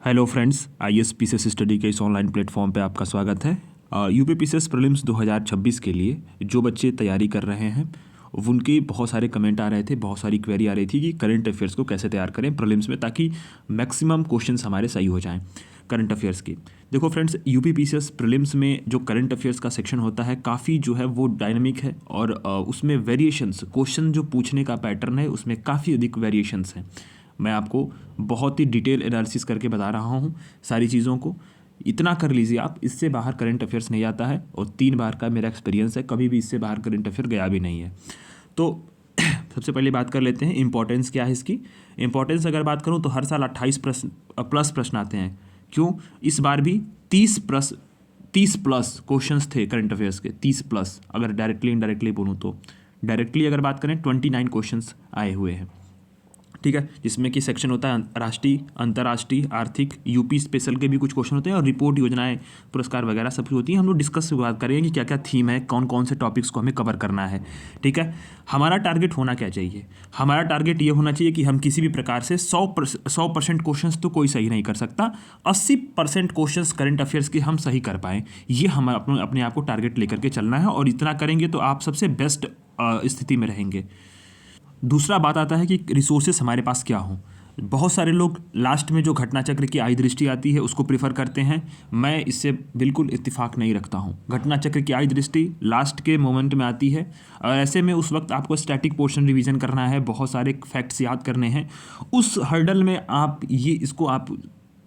Hello friends, IAS PCS study के इस online platform पे आपका स्वागत है। यूपी पीसीएस प्रीलिम्स 2026 के लिए जो बच्चे तैयारी कर रहे हैं उनके बहुत सारे कमेंट आ रहे थे, बहुत सारी क्वेरी आ रही थी कि करंट अफेयर्स को कैसे तैयार करें प्रीलिम्स में ताकि मैक्सिमम क्वेश्चंस हमारे सही हो जाएं करंट अफेयर्स की। देखो फ्रेंड्स, यूपी पीसीएस प्रीलिम्स में जो करंट अफेयर्स का सेक्शन होता है काफ़ी जो है वो डायनामिक है और उसमें वेरिएशंस, क्वेश्चन जो पूछने का पैटर्न है उसमें काफ़ी अधिक वेरिएशंस हैं। मैं आपको बहुत ही डिटेल एनालिसिस करके बता रहा हूँ सारी चीज़ों को। इतना कर लीजिए आप, इससे बाहर करंट अफेयर्स नहीं आता है और 3 बार का मेरा एक्सपीरियंस है, कभी भी इससे बाहर करंट अफेयर गया भी नहीं है। तो सबसे पहले बात कर लेते हैं इंपॉर्टेंस क्या है इसकी। इंपॉर्टेंस अगर बात करूँ तो हर साल 28 प्लस प्रश्न आते हैं। क्यों? इस बार भी 30 प्लस क्वेश्चंस थे करंट अफेयर्स के, 30 प्लस। अगर डायरेक्टली इनडायरेक्टली बोलूँ तो डायरेक्टली अगर बात करें 29 क्वेश्चंस आए हुए हैं, ठीक है, जिसमें कि सेक्शन होता है राष्ट्रीय, अंतर्राष्ट्रीय, आर्थिक, यूपी स्पेशल के भी कुछ क्वेश्चन होते हैं और रिपोर्ट, योजनाएं, पुरस्कार वगैरह सब कुछ होती हैं। हम लोग डिस्कस बात करेंगे कि क्या क्या थीम है, कौन कौन से टॉपिक्स को हमें कवर करना है। ठीक है, हमारा टारगेट होना क्या चाहिए? हमारा टारगेट ये होना चाहिए कि हम किसी भी प्रकार से 100% क्वेश्चन तो कोई सही नहीं कर सकता, 80% क्वेश्चन करंट अफेयर्स के हम सही कर पाएँ। ये हम अपने आप को टारगेट लेकर के चलना है और इतना करेंगे तो आप सबसे बेस्ट स्थिति में रहेंगे। दूसरा बात आता है कि रिसोर्सेस हमारे पास क्या हों। बहुत सारे लोग लास्ट में जो घटना चक्र की आई दृष्टि आती है उसको प्रीफर करते हैं। मैं इससे बिल्कुल इत्तेफाक नहीं रखता हूँ। घटना चक्र की आई दृष्टि लास्ट के मोमेंट में आती है और ऐसे में उस वक्त आपको स्टैटिक पोर्शन रिवीजन करना है, बहुत सारे फैक्ट्स याद करने हैं। उस हर्डल में आप इसको आप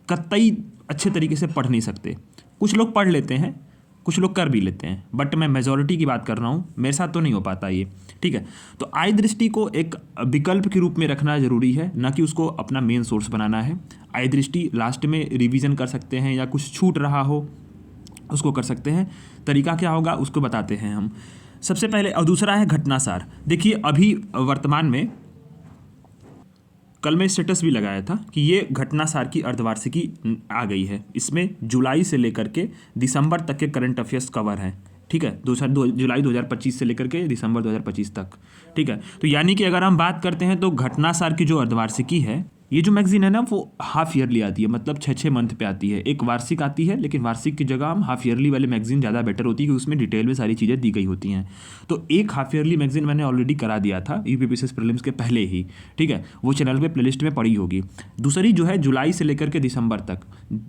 कतई अच्छे तरीके से पढ़ नहीं सकते। कुछ लोग पढ़ लेते हैं, कुछ लोग कर भी लेते हैं, बट मैं मेजॉरिटी की बात कर रहा हूँ, मेरे साथ तो नहीं हो पाता ये। ठीक है, तो आई दृष्टि को एक विकल्प के रूप में रखना जरूरी है, ना कि उसको अपना मेन सोर्स बनाना है। आई दृष्टि लास्ट में रिवीजन कर सकते हैं या कुछ छूट रहा हो उसको कर सकते हैं। तरीका क्या होगा उसको बताते हैं हम सबसे पहले। और दूसरा है घटनासार। देखिए अभी वर्तमान में कल मैं स्टेटस भी लगाया था कि ये घटनासार की अर्धवार्षिकी आ गई है। इसमें जुलाई से लेकर के दिसंबर तक के करंट अफेयर्स कवर हैं। ठीक है, जुलाई 2025 से लेकर के दिसंबर 2025 तक। ठीक है, तो यानी कि अगर हम बात करते हैं तो घटनासार की जो अर्धवार्षिकी है, ये जो मैगजीन है ना वो हाफ ईयरली आती है, मतलब 6 मंथ पे आती है। एक वार्षिक आती है, लेकिन वार्षिक की जगह हम हाफ ईयरली वाले मैगजीन ज़्यादा बेटर होती है क्योंकि उसमें डिटेल में सारी चीज़ें दी गई होती हैं। तो एक हाफ ईयरली मैगजीन मैंने ऑलरेडी करा दिया था यूपी पीसीएस प्रीलिम्स के पहले ही। ठीक है, वो चैनल पे प्लेलिस्ट में पड़ी होगी। दूसरी जो है जुलाई से लेकर के दिसंबर तक,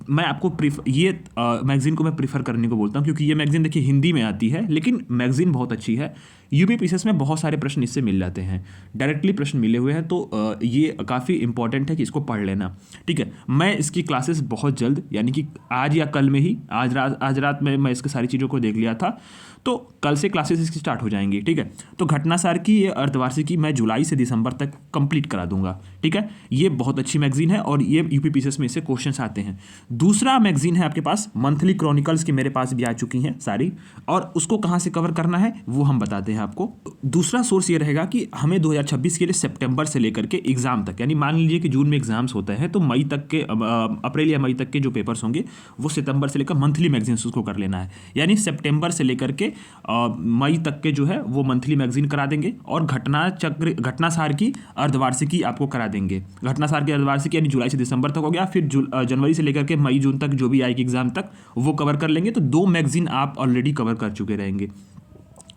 मैं आपको ये मैगजीन को मैं प्रीफर करने को बोलता हूँ क्योंकि ये मैगजीन देखिए हिंदी में आती है, लेकिन मैगजीन बहुत अच्छी है। यूपी पीसीएस में बहुत सारे प्रश्न इससे मिल जाते हैं, डायरेक्टली प्रश्न मिले हुए हैं, तो ये काफ़ी इंपॉर्टेंट है कि इसको पढ़ लेना। ठीक है, मैं इसकी क्लासेस बहुत जल्द, यानी कि आज या कल में ही, आज रात में मैं इसकी सारी चीज़ों को देख लिया था, तो कल से क्लासेस इसकी स्टार्ट हो जाएंगी। ठीक है, तो घटनासार की ये अर्धवार्षिकी मैं जुलाई से दिसंबर तक कंप्लीट करा दूंगा। ठीक है, ये बहुत अच्छी मैगजीन है और ये यूपी पीसीएस में इससे क्वेश्चंस आते हैं। दूसरा मैगजीन है आपके पास मंथली क्रॉनिकल्स की, मेरे पास भी आ चुकी हैं सारी, और उसको कहाँ से कवर करना है वो हम बताते हैं आपको। दूसरा सोर्स ये रहेगा कि हमें 2026 के लिए सितंबर से लेकर के एग्जाम तक, यानी मान लीजिए कि जून में एग्जाम्स होते हैं तो मई तक के, अप्रैल या मई तक के जो पेपर्स होंगे वो सितंबर से लेकर मंथली मैगजीन्स उसको कर लेना है। यानी सितंबर से लेकर के मई तक के जो है वो मंथली मैगजीन करा देंगे और घटनासार की अर्धवार्षिकी आपको करा देंगे। घटनासार की अर्धवार्षिकी यानी जुलाई से दिसंबर तक हो गया, फिर जनवरी से लेकर के मई जून तक जो भी आएगी एग्जाम तक वो कवर कर लेंगे। तो 2 मैगजीन आप ऑलरेडी कवर कर चुके रहेंगे।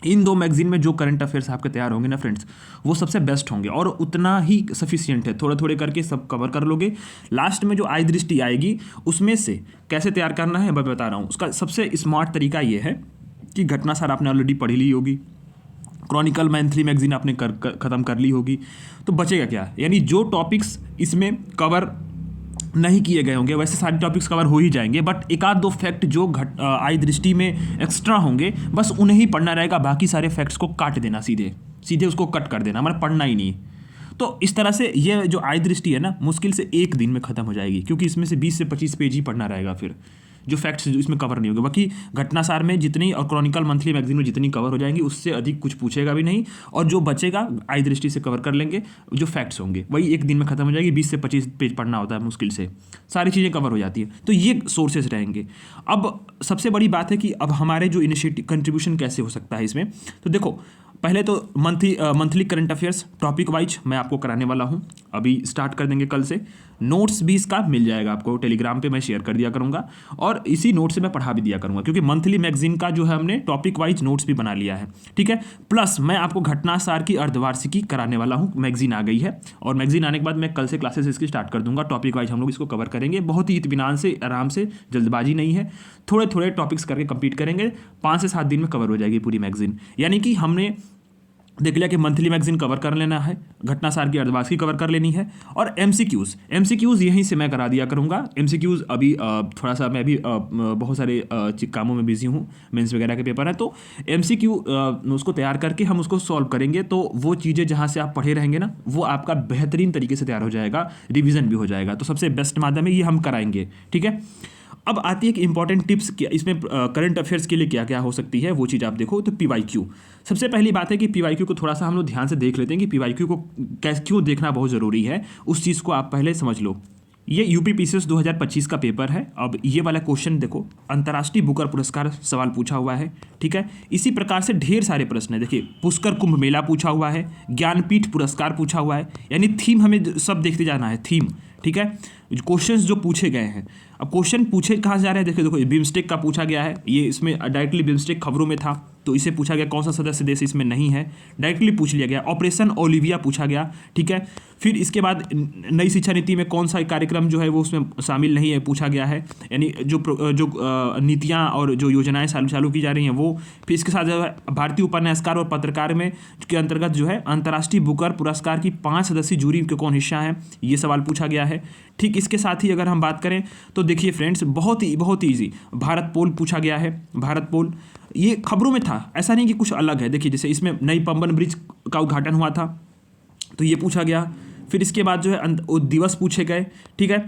इन 2 मैगजीन में जो करंट अफेयर्स आपके तैयार होंगे ना फ्रेंड्स, वो सबसे बेस्ट होंगे और उतना ही सफिशिएंट है। थोड़े थोड़े करके सब कवर कर लोगे। लास्ट में जो आई दृष्टि आएगी उसमें से कैसे तैयार करना है मैं बता रहा हूँ। उसका सबसे स्मार्ट तरीका ये है कि घटनासार आपने ऑलरेडी पढ़ी ली होगी, क्रॉनिकल मंथली मैगजीन आपने ख़त्म कर ली होगी, तो बचेगा क्या? यानी जो टॉपिक्स इसमें कवर नहीं किए गए होंगे वैसे सारे टॉपिक्स कवर हो ही जाएंगे, बट एक आध 2 फैक्ट जो आई दृष्टि में एक्स्ट्रा होंगे बस उन्हें ही पढ़ना रहेगा। बाकी सारे फैक्ट्स को काट देना, सीधे सीधे उसको कट कर देना, मतलब पढ़ना ही नहीं। तो इस तरह से ये जो आई दृष्टि है ना मुश्किल से 1 दिन में ख़त्म हो जाएगी, क्योंकि इसमें से 20 से 25 पेज ही पढ़ना रहेगा। फिर जो फैक्ट्स इसमें कवर नहीं होंगे, बाकी घटनासार में जितनी और क्रॉनिकल मंथली मैगजीन में जितनी कवर हो जाएंगी उससे अधिक कुछ पूछेगा भी नहीं, और जो बचेगा आई दृष्टि से कवर कर लेंगे। जो फैक्ट्स होंगे वही 1 दिन में खत्म हो जाएगी। 20 से 25 पेज पढ़ना होता है मुश्किल से, सारी चीज़ें कवर हो जाती है। तो ये सोर्सेज रहेंगे। अब सबसे बड़ी बात है कि अब हमारे जो इनिशिएटिव कंट्रीब्यूशन कैसे हो सकता है इसमें। तो देखो, पहले तो monthly current affairs topic wise मैं आपको कराने वाला हूँ, अभी स्टार्ट कर देंगे कल से। नोट्स भी इसका मिल जाएगा आपको, टेलीग्राम पे मैं शेयर कर दिया करूँगा और इसी नोट से मैं पढ़ा भी दिया करूँगा, क्योंकि मंथली मैगजीन का जो है हमने टॉपिक वाइज नोट्स भी बना लिया है, ठीक है। प्लस मैं आपको घटनासार की अर्धवार्षिकी कराने वाला हूँ, मैगजीन आ गई है और मैगजीन आने के बाद मैं कल से क्लासेस इसकी स्टार्ट कर दूंगा। टॉपिक वाइज हम लोग इसको कवर करेंगे, बहुत ही इत्मीनान से, आराम से, जल्दबाजी नहीं है, थोड़े थोड़े टॉपिक्स करके कंप्लीट करेंगे। 5 से 7 दिन में कवर हो जाएगी पूरी मैगजीन। यानी कि हमने देख लिया कि मंथली मैगजीन कवर कर लेना है, घटनासार की अर्धवार्षिकी कवर कर लेनी है और एमसीक्यूज़ यहीं से मैं करा दिया करूँगा। एमसीक्यूज़ अभी थोड़ा सा मैं भी बहुत सारे कामों में बिजी हूँ, मेंस वगैरह के पेपर है, तो एमसीक्यू उसको तैयार करके हम उसको सॉल्व करेंगे। तो वो चीज़ें जहाँ से आप पढ़े रहेंगे ना, वो आपका बेहतरीन तरीके से तैयार हो जाएगा, रिविजन भी हो जाएगा। तो सबसे बेस्ट माध्यम है, ये हम कराएंगे, ठीक है। अब आती है कि इंपॉर्टेंट टिप्स, क्या इसमें करंट अफेयर्स के लिए क्या क्या हो सकती है, वो चीज़ आप देखो। तो पीवाईक्यू, सबसे पहली बात है कि पीवाईक्यू को थोड़ा सा हम लोग ध्यान से देख लेते हैं कि पीवाईक्यू को क्यों देखना बहुत ज़रूरी है, उस चीज़ को आप पहले समझ लो। ये यूपी पीसीएस 2025 का पेपर है। अब ये वाला क्वेश्चन देखो, अंतर्राष्ट्रीय बुकर पुरस्कार सवाल पूछा हुआ है, ठीक है। इसी प्रकार से ढेर सारे प्रश्न है। देखिए, पुष्कर कुंभ मेला पूछा हुआ है, ज्ञानपीठ पुरस्कार पूछा हुआ है, यानी थीम हमें सब देखते जाना है, थीम, ठीक है। क्वेश्चंस जो पूछे गए हैं, अब क्वेश्चन पूछे कहाँ से जा रहे हैं, देखो बिम्स्टेक का पूछा गया है, ये इसमें डायरेक्टली बिम्स्टेक खबरों में था, तो इसे पूछा गया कौन सा सदस्य देश इसमें नहीं है, डायरेक्टली पूछ लिया गया। ऑपरेशन ओलिविया पूछा गया, ठीक है। फिर इसके बाद नई शिक्षा नीति में कौन सा कार्यक्रम जो है वो उसमें शामिल नहीं है, पूछा गया है, यानी जो नीतियाँ और जो योजनाएं चालू की जा रही हैं वो। फिर इसके साथ जो है भारतीय उपन्यासकार और पत्रकार में के अंतर्गत जो है अंतर्राष्ट्रीय बुकर पुरस्कार की 5 सदस्यीय जूरी के कौन हिस्सा है, ये सवाल पूछा गया है, ठीक। इसके साथ ही अगर हम बात करें तो देखिए फ्रेंड्स, बहुत ही ईजी भारत पोल पूछा गया है। भारत पोल ये खबरों में था, ऐसा नहीं कि कुछ अलग है। देखिए, जैसे इसमें नई पंबन ब्रिज का उद्घाटन हुआ था, तो ये पूछा गया। फिर इसके बाद जो है दिवस पूछे गए, ठीक है।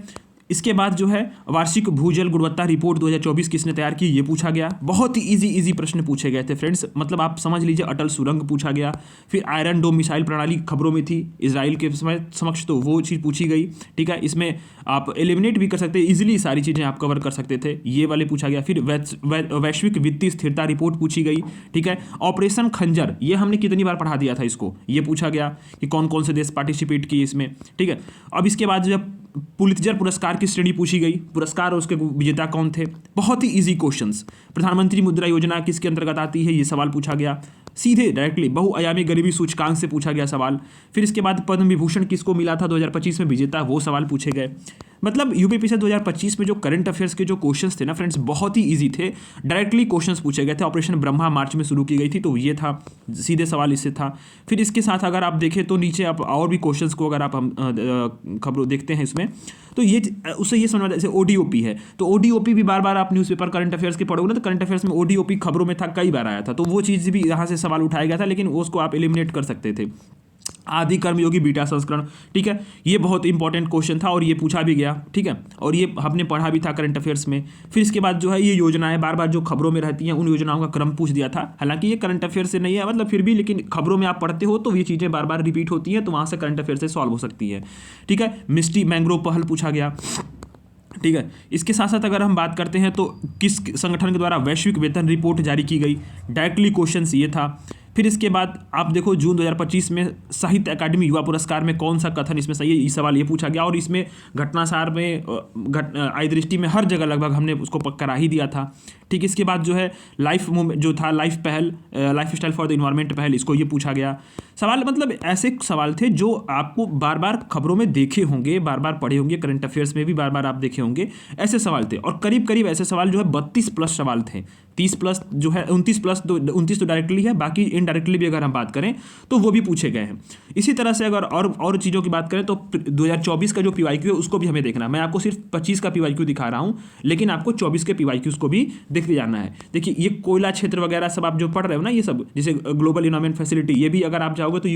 इसके बाद जो है वार्षिक भूजल गुणवत्ता रिपोर्ट 2024 किसने तैयार की, ये पूछा गया। बहुत ही इजी प्रश्न पूछे गए थे फ्रेंड्स, मतलब आप समझ लीजिए। अटल सुरंग पूछा गया। फिर आयरन डोम मिसाइल प्रणाली खबरों में थी इजराइल के समक्ष, तो वो चीज़ पूछी गई, ठीक है। इसमें आप एलिमिनेट भी कर सकते, इजीली सारी चीज़ें आप कवर कर सकते थे, ये वाले पूछा गया। फिर वैश्विक वित्तीय स्थिरता रिपोर्ट पूछी गई, ठीक है। ऑपरेशन खंजर, ये हमने कितनी बार पढ़ा दिया था इसको, ये पूछा गया कि कौन कौन से देश पार्टिसिपेट किए इसमें, ठीक है। अब इसके बाद जो पुलित्जर पुरस्कार की श्रेणी पूछी गई, पुरस्कार और उसके विजेता कौन थे। बहुत ही इजी क्वेश्चंस। प्रधानमंत्री मुद्रा योजना किसके अंतर्गत आती है, ये सवाल पूछा गया, सीधे डायरेक्टली बहुआयामी गरीबी सूचकांक से पूछा गया सवाल। फिर इसके बाद पद्म विभूषण किसको मिला था 2025 में विजेता, वो सवाल पूछे गए। मतलब यूपीपीएससी 2025 में जो करंट अफेयर्स के जो क्वेश्चंस थे ना फ्रेंड्स, बहुत ही इजी थे, डायरेक्टली क्वेश्चंस पूछे गए थे। ऑपरेशन ब्रह्मा मार्च में शुरू की गई थी, तो ये था, सीधे सवाल इससे था। फिर इसके साथ अगर आप देखें तो नीचे आप और भी क्वेश्चंस को अगर आप खबरों देखते हैं इसमें, तो ये उससे ये समझ में आता है। जैसे ओडीओपी है, तो ओडीओपी भी बार बार आप न्यूज़पेपर करंट अफेयर्स के पढ़ोगे ना, तो करंट अफेयर्स में ओडीओपी खबरों में था, कई बार आया था, तो वो चीज़ भी यहाँ से सवाल उठाया गया था, लेकिन उसको आप एलिमिनेट कर सकते थे। आदि कर्मयोगी बीटा संस्करण, ठीक है, ये बहुत इंपॉर्टेंट क्वेश्चन था और ये पूछा भी गया, ठीक है, और ये हमने पढ़ा भी था करंट अफेयर्स में। फिर इसके बाद जो है ये योजनाएं बार बार जो खबरों में रहती हैं, उन योजनाओं का क्रम पूछ दिया था। हालांकि ये करंट अफेयर से नहीं है, मतलब फिर भी, लेकिन खबरों में आप पढ़ते हो तो ये चीज़ें बार बार रिपीट होती हैं, तो वहाँ से करंट अफेयर से सॉल्व हो सकती है, ठीक है। मिस्टी मैंग्रोव पहल पूछा गया, ठीक है। इसके साथ साथ अगर हम बात करते हैं तो किस संगठन के द्वारा वैश्विक वेतन रिपोर्ट जारी की गई, डायरेक्टली क्वेश्चन ये था। फिर इसके बाद आप देखो जून 2025 में साहित्य अकादमी युवा पुरस्कार में कौन सा कथन इसमें सही है, ये सवाल ये पूछा गया। और इसमें घटनासार में आई दृष्टि में हर जगह लगभग हमने उसको करा ही दिया था, ठीक। इसके बाद जो है लाइफ मूवमेंट जो था, लाइफ पहल, life style for the environment पहल, इसको ये पूछा गया सवाल। मतलब ऐसे सवाल थे जो आपको बार बार खबरों में देखे होंगे, बार बार पढ़े होंगे, करंट अफेयर्स में भी बार बार आप देखे होंगे, ऐसे सवाल थे। और करीब करीब ऐसे सवाल जो है 32 प्लस सवाल थे, 30 प्लस जो है 29 प्लस, 29 तो डायरेक्टली है, बाकी इनडायरेक्टली भी अगर हम बात करें तो वो भी पूछे गए हैं। इसी तरह से अगर और चीज़ों की बात करें तो 2024 का जो पीवाईक्यू है उसको भी हमें देखना। मैं आपको सिर्फ 25 का पीवाईक्यू दिखा रहा हूँ, लेकिन आपको 24 के पीवाईक्यूज को भी देखते जाना है। देखिए, ये कोयला क्षेत्र वगैरह सब आप जो पढ़ रहे हो ना, ये सब जैसे ग्लोबल इन्वायरमेंट फैसिलिटी, ये भी अगर आप जाओगे तो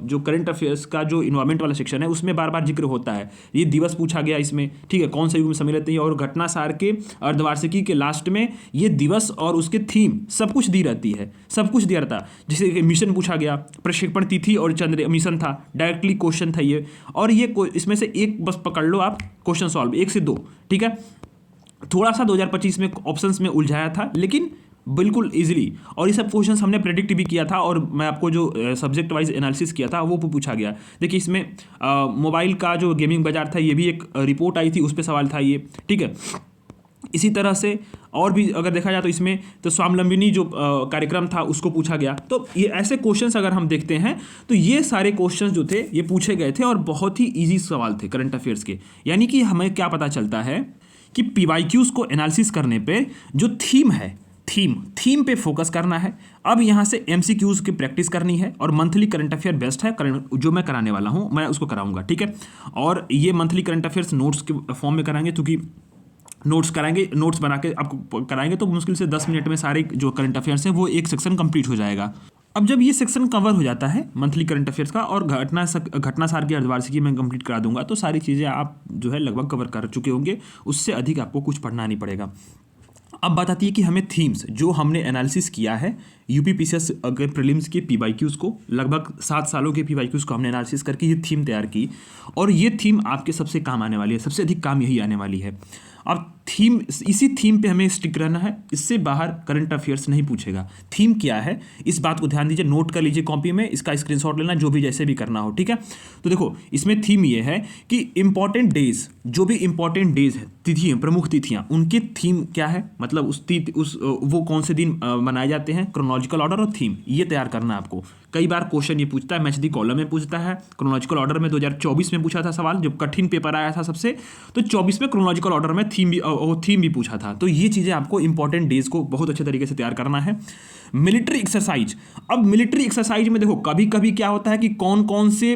जो करंट अफेयर्स का जो इन्वायरमेंट वाला सेक्शन है उसमें बार बार जिक्र होता है। ये दिवस पूछा गया इसमें, ठीक है, कौन सा युग में सम्मिलित है। और घटनासार के अर्धवार्षिकी के लास्ट में ये दिवस और उसके थीम सब कुछ दी रहती है, सब कुछ दिया रहता है। जैसे मिशन पूछा गया, प्रक्षेपण तिथि और चंद्र मिशन था, डायरेक्टली क्वेश्चन था ये। और ये इसमें से एक बस पकड़ लो आप, क्वेश्चन सॉल्व 1 से 2, ठीक है। थोड़ा सा 2025 में ऑप्शंस में उलझाया था, लेकिन बिल्कुल इजीली। और ये सब क्वेश्चंस हमने प्रेडिक्ट भी किया था, और मैं आपको जो सब्जेक्ट वाइज एनालिसिस किया था वो पूछा गया। देखिए इसमें मोबाइल का जो गेमिंग बाजार था, ये भी एक रिपोर्ट आई थी, उस पर सवाल था ये, ठीक है। इसी तरह से और भी अगर देखा जाए तो इसमें तो स्वावलंबिनी जो कार्यक्रम था उसको पूछा गया। तो ये ऐसे क्वेश्चंस अगर हम देखते हैं तो ये सारे क्वेश्चंस जो थे ये पूछे गए थे, और बहुत ही इजी सवाल थे करंट अफेयर्स के। यानी कि हमें क्या पता चलता है कि पीवाईक्यूज को एनालिसिस करने पे जो थीम है, थीम पे फोकस करना है। अब यहाँ से एमसीक्यूज की प्रैक्टिस करनी है, और मंथली करंट अफेयर बेस्ट है जो मैं कराने वाला हूँ, मैं उसको कराऊंगा, ठीक है। और ये मंथली करंट अफेयर्स नोट्स के फॉर्म में कराएंगे, क्योंकि नोट्स बना के आपको कराएंगे तो मुश्किल से 10 मिनट में सारे जो करंट अफेयर्स हैं वो एक सेक्शन कंप्लीट हो जाएगा। अब जब ये सेक्शन कवर हो जाता है मंथली करंट अफेयर्स का, और घटनासार की अर्धवार्षिकी में कंप्लीट करा दूंगा, तो सारी चीज़ें आप जो है लगभग कवर कर चुके होंगे, उससे अधिक आपको कुछ पढ़ना नहीं पड़ेगा। अब बात आती है कि हमें थीम्स जो हमने एनालिसिस किया है यूपीपीसीएस के प्रीलिम्स के पीवाईक्यूज को, लगभग 7 सालों के पीवाईक्यूज को हमने एनालिसिस करके ये थीम तैयार की, और ये थीम आपके सबसे काम आने वाली है, सबसे अधिक काम यही आने वाली है। अब थीम, इसी थीम पे हमें स्टिक रहना है, इससे बाहर करंट अफेयर्स नहीं पूछेगा। थीम क्या है इस बात को ध्यान दीजिए, नोट कर लीजिए कॉपी में, इसका स्क्रीनशॉट लेना, जो भी जैसे भी करना हो, ठीक है। तो देखो इसमें थीम ये है कि इंपॉर्टेंट डेज, जो भी इंपॉर्टेंट डेज है, तिथियाँ, प्रमुख तिथियाँ, उनकी थीम क्या है, मतलब वो कौन से दिन मनाए जाते हैं, क्रोनोलॉजिकल ऑर्डर और थीम, ये तैयार करना है आपको। कई बार क्वेश्चन ये पूछता है, मैच दी कॉलम में पूछता है, क्रोनोलॉजिकल ऑर्डर में 2024 में पूछा था सवाल, जब कठिन पेपर आया था सबसे, तो 24 में क्रोनोलॉजिकल ऑर्डर में थीम भी पूछा था। तो ये चीज़ें आपको इंपॉर्टेंट डेज को बहुत अच्छे तरीके से तैयार करना है। मिलिट्री एक्सरसाइज, अब मिलिट्री एक्सरसाइज में देखो कभी कभी क्या होता है कि कौन कौन से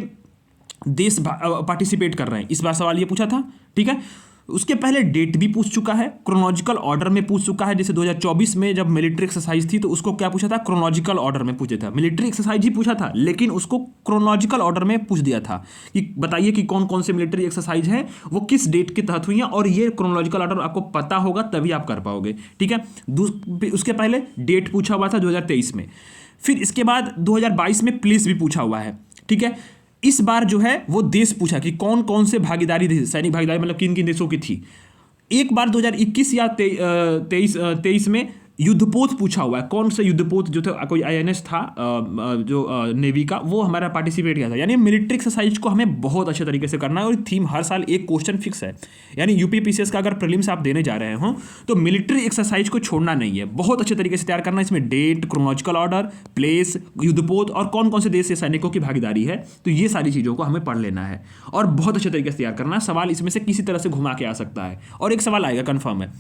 देश पार्टिसिपेट कर रहे हैं, इस बार सवाल ये पूछा था, ठीक है। उसके पहले डेट भी पूछ चुका है, क्रोनोलॉजिकल ऑर्डर में पूछ चुका है। जैसे 2024 में जब मिलिट्री एक्सरसाइज थी तो उसको क्या पूछा था, क्रोनोलॉजिकल ऑर्डर में पूछा था। मिलिट्री एक्सरसाइज ही पूछा था, लेकिन उसको क्रोनोलॉजिकल ऑर्डर में पूछ दिया था कि बताइए कि कौन कौन से मिलिट्री एक्सरसाइज हैं, वो किस डेट के तहत हुई हैं, और ये क्रोनोलॉजिकल ऑर्डर आपको पता होगा तभी आप कर पाओगे, ठीक है। उसके पहले डेट पूछा हुआ था 2023 में, फिर इसके बाद 2022 में प्लेस भी पूछा हुआ है, ठीक है। इस बार जो है वो देश पूछा कि कौन कौन से भागीदारी देश, सैनिक भागीदारी मतलब किन किन देशों की थी। एक बार 2021 या 23 में युद्धपोत पूछा हुआ है, कौन सा युद्धपोत जो था, कोई आईएनएस था जो नेवी का, वो हमारा पार्टिसिपेट किया था। यानी मिलिट्री एक्सरसाइज को हमें बहुत अच्छे तरीके से करना है, और थीम हर साल एक क्वेश्चन फिक्स है। यानी यूपीपीसीएस का अगर प्रीलिम्स आप देने जा रहे हो तो मिलिट्री एक्सरसाइज को छोड़ना नहीं है, बहुत अच्छे तरीके से तैयार करना है। इसमें डेट, क्रोनोलॉजिकल ऑर्डर, प्लेस, युद्धपोत और कौन कौन से देश से सैनिकों की भागीदारी है, तो ये सारी चीज़ों को हमें पढ़ लेना है और बहुत अच्छे तरीके से तैयार करना है। सवाल इसमें से किसी तरह से घुमा के आ सकता है, और एक सवाल आएगा कन्फर्म है।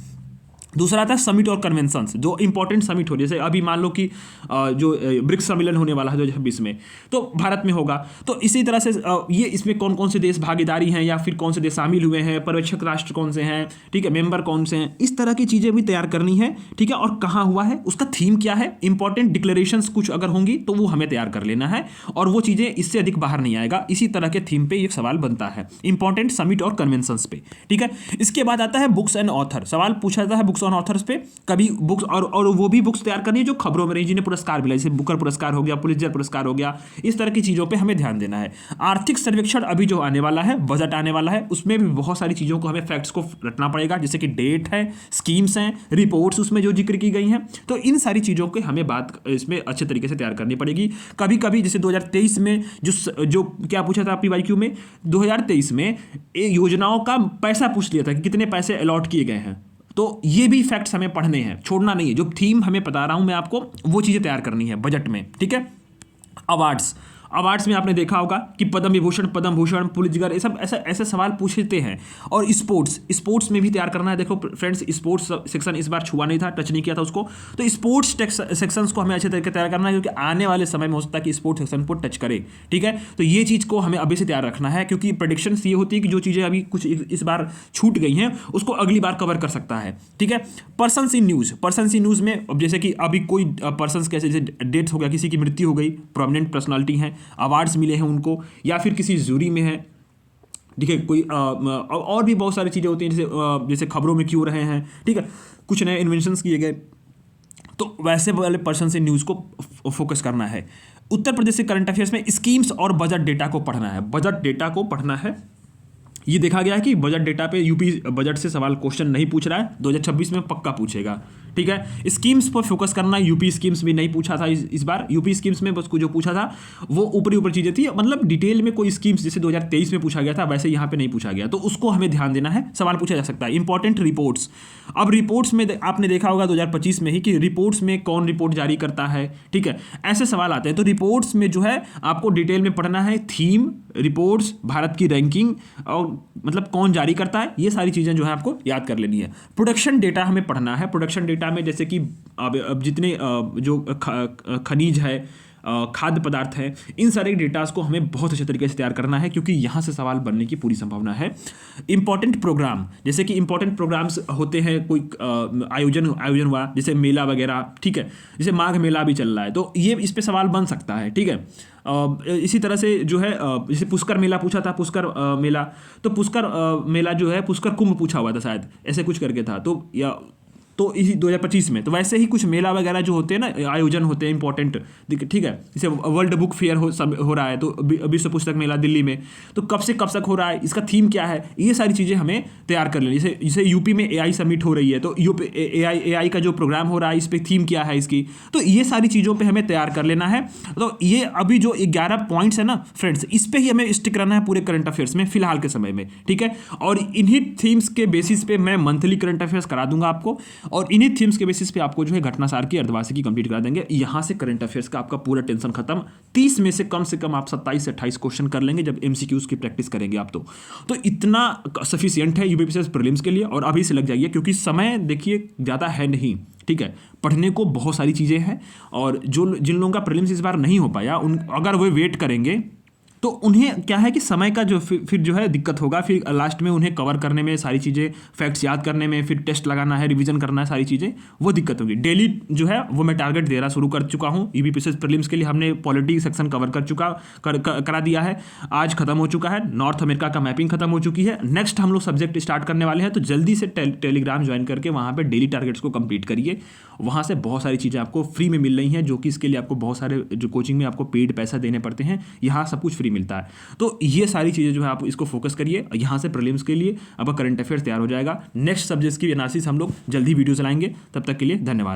दूसरा आता है समिट और कन्वेंशंस, जो इंपॉर्टेंट समिट हो, जैसे अभी मान लो कि जो ब्रिक्स सम्मेलन होने वाला है 2026 में, तो भारत में होगा। तो इसी तरह से ये इसमें कौन कौन से देश भागीदारी हैं, या फिर कौन से देश शामिल हुए हैं, पर्यवेक्षक राष्ट्र कौन से हैं, ठीक है, मेंबर कौन से हैं, इस तरह की चीज़ें भी तैयार करनी है, ठीक है। और कहाँ हुआ है, उसका थीम क्या है, इंपॉर्टेंट डिक्लेरेशंस कुछ अगर होंगी तो वो हमें तैयार कर लेना है, और वो चीज़ें इससे अधिक बाहर नहीं आएगा। इसी तरह के थीम पे ये सवाल बनता है, इंपॉर्टेंट समिट और कन्वेंशंस पे, ठीक है। इसके बाद आता है बुक्स एंड ऑथर, सवाल पूछा जाता है बुक्स एंड ऑथर्स पे, कभी बुक्स और वो भी बुक्स तैयार करनी है जो खबरों में रही, जिन्हें पुरस्कार मिला, जैसे बुकर पुरस्कार हो गया, पुलित्जर पुरस्कार हो गया, इस तरह की चीज़ों पे हमें ध्यान देना है। आर्थिक सर्वेक्षण अभी जो आने वाला है, बजट आने वाला है, उसमें भी बहुत सारी चीज़ों को हमें फैक्ट्स को रटना पड़ेगा, जैसे कि डेट है, स्कीम्स हैं, रिपोर्ट्स उसमें जो जिक्र की गई हैं, तो इन सारी चीज़ों के हमें बात इसमें अच्छे तरीके से तैयार करनी पड़ेगी। कभी कभी जैसे 2023 में जो क्या पूछा था पीवाईक्यू में, 2023 में योजनाओं का पैसा पूछ लिया था कि कितने पैसे अलॉट किए गए हैं, तो ये भी फैक्ट्स हमें पढ़ने हैं, छोड़ना नहीं है। जो थीम हमें बता रहा हूं मैं आपको, वो चीज़ें तैयार करनी है बजट में, ठीक है। अवार्ड्स में आपने देखा होगा कि पद्म विभूषण, पद्म भूषण, पुलित्जर, ये सब ऐसे सवाल पूछते हैं। और स्पोर्ट्स में भी तैयार करना है। देखो फ्रेंड्स, स्पोर्ट्स सेक्शन इस बार छुआ नहीं था, टच नहीं किया था उसको, तो स्पोर्ट्स सेक्शंस को हमें अच्छे तरीके से तैयार करना है, क्योंकि आने वाले समय में हो सकता है कि स्पोर्ट्स सेक्शन को टच करे, ठीक है। तो ये चीज़ को हमें अभी से तैयार रखना है, क्योंकि प्रेडिक्शंस ये होती है कि जो चीज़ें अभी कुछ इस बार छूट गई हैं उसको अगली बार कवर कर सकता है, ठीक है। पर्सन्स इन न्यूज़ में, अब जैसे कि अभी कोई पर्सन्स कैसे, जैसे डेथ हो गया, किसी की मृत्यु हो गई, प्रोमिनेंट पर्सनालिटी हैं, अवार्ड्स मिले हैं उनको, या फिर किसी जूरी में है, ठीक है, कोई और भी बहुत सारी चीज़ें होती हैं, जैसे खबरों में क्यों रहे हैं, ठीक है, कुछ नए इन्वेंशंस किए गए, तो वैसे वाले पर्सन से न्यूज़ को फोकस करना है। उत्तर प्रदेश के करंट अफेयर्स में स्कीम्स और बजट डेटा को पढ़ना है, ये देखा गया है कि बजट डेटा पे यूपी बजट से सवाल क्वेश्चन नहीं पूछ रहा है, 2026 में पक्का पूछेगा। ठीक है, स्कीम्स पर फोकस करना, यूपी स्कीम्स भी नहीं पूछा था इस बार। यूपी स्कीम्स में बस जो पूछा था वो ऊपरी ऊपर चीज़ें थी, मतलब डिटेल में कोई स्कीम्स जैसे 2023 में पूछा गया था वैसे यहाँ पे नहीं पूछा गया, तो उसको हमें ध्यान देना है, सवाल पूछा जा सकता है। इंपॉर्टेंट रिपोर्ट्स, अब रिपोर्ट्स में आपने देखा होगा 2025 में ही कि रिपोर्ट्स में कौन रिपोर्ट जारी करता है। ठीक है, ऐसे सवाल आते हैं, तो रिपोर्ट्स में जो है आपको डिटेल में पढ़ना है, थीम, रिपोर्ट्स, भारत की रैंकिंग और मतलब कौन जारी करता है, ये सारी चीज़ें जो है आपको याद कर लेनी है। प्रोडक्शन डेटा हमें पढ़ना है। प्रोडक्शन डेटा में जैसे कि अब जितने जो खनिज है, खाद्य पदार्थ है, इन सारे डेटास को हमें बहुत अच्छे तरीके से तैयार करना है, क्योंकि यहाँ से सवाल बनने की पूरी संभावना है। इंपॉर्टेंट प्रोग्राम, जैसे कि इंपॉर्टेंट प्रोग्राम्स होते हैं, कोई आयोजन हुआ जैसे मेला वगैरह। ठीक है, जैसे माघ मेला भी चल रहा है, तो ये इस पे सवाल बन सकता है। ठीक है, इसी तरह से जो है जैसे पुष्कर मेला पूछा था, पुष्कर मेला, तो पुष्कर मेला जो है पुष्कर कुंभ पूछा हुआ था शायद, ऐसे कुछ करके था, तो इसी 2025 में। तो वैसे ही कुछ मेला वगैरह जो होते हैं ना, आयोजन होते हैं इंपॉर्टेंट। ठीक है, जैसे वर्ल्ड बुक फेयर हो रहा है, तो विश्व पुस्तक मेला दिल्ली में, तो कब से कब तक हो रहा है, इसका थीम क्या है, ये सारी चीज़ें हमें तैयार कर लेनी। जैसे यूपी में AI समिट हो रही है, तो यूपी AI का जो प्रोग्राम हो रहा है, इस पर थीम क्या है इसकी, तो ये सारी चीज़ों पर हमें तैयार कर लेना है। तो ये अभी जो 11 पॉइंट्स है ना फ्रेंड्स, इस पर ही हमें स्टिक रहना है पूरे करंट अफेयर्स में फिलहाल के समय में। ठीक है, और इन्हीं थीम्स के बेसिस पे मैं मंथली करंट अफेयर्स करा दूंगा आपको, और इन्हीं थीम्स के बेसिस पे आपको जो है घटनासार की, अर्धवार्षिकी कंप्लीट करा देंगे। यहां से करंट अफेयर्स का आपका पूरा टेंशन खत्म। 30 में से कम आप 27 से 28 क्वेश्चन कर लेंगे जब MCQs की प्रैक्टिस करेंगे आप, तो इतना सफिशिएंट है यूपीपीसीएस प्रीलिम्स के लिए। और अभी से लग जाइए, क्योंकि समय देखिए ज़्यादा है नहीं। ठीक है, पढ़ने को बहुत सारी चीज़ें हैं, और जिन लोगों का प्रीलिम्स इस बार नहीं हो पाया, अगर वो वेट करेंगे तो उन्हें क्या है कि समय का जो फिर जो है दिक्कत होगा, फिर लास्ट में उन्हें कवर करने में, सारी चीज़ें फैक्ट्स याद करने में, फिर टेस्ट लगाना है, रिवीजन करना है, सारी चीज़ें वो दिक्कत होगी। डेली जो है वो मैं टारगेट देना शुरू कर चुका हूँ। यूपीपीसीएस प्रीलिम्स के लिए हमने पॉलिटी सेक्शन कवर करा दिया है, आज खत्म हो चुका है। नॉर्थ अमेरिका का मैपिंग खत्म हो चुकी है। नेक्स्ट हम लोग सब्जेक्ट स्टार्ट करने वाले हैं, तो जल्दी से टेलीग्राम ज्वाइन करके वहाँ पर डेली टारगेट्स को कंप्लीट करिए। वहाँ से बहुत सारी चीज़ें आपको फ्री में मिल रही हैं, जो कि इसके लिए आपको बहुत सारे जो कोचिंग में आपको पेड पैसा देने पड़ते हैं, यहाँ सब कुछ फ्री मिलता है। तो ये सारी चीज़ें जो है आप इसको फोकस करिए। यहाँ से प्रीलिम्स के लिए आपका करंट अफेयर्स तैयार हो जाएगा। नेक्स्ट सब्जेक्ट्स की एनालिसिस हम लोग जल्दी वीडियो चलाएंगे। तब तक के लिए धन्यवाद।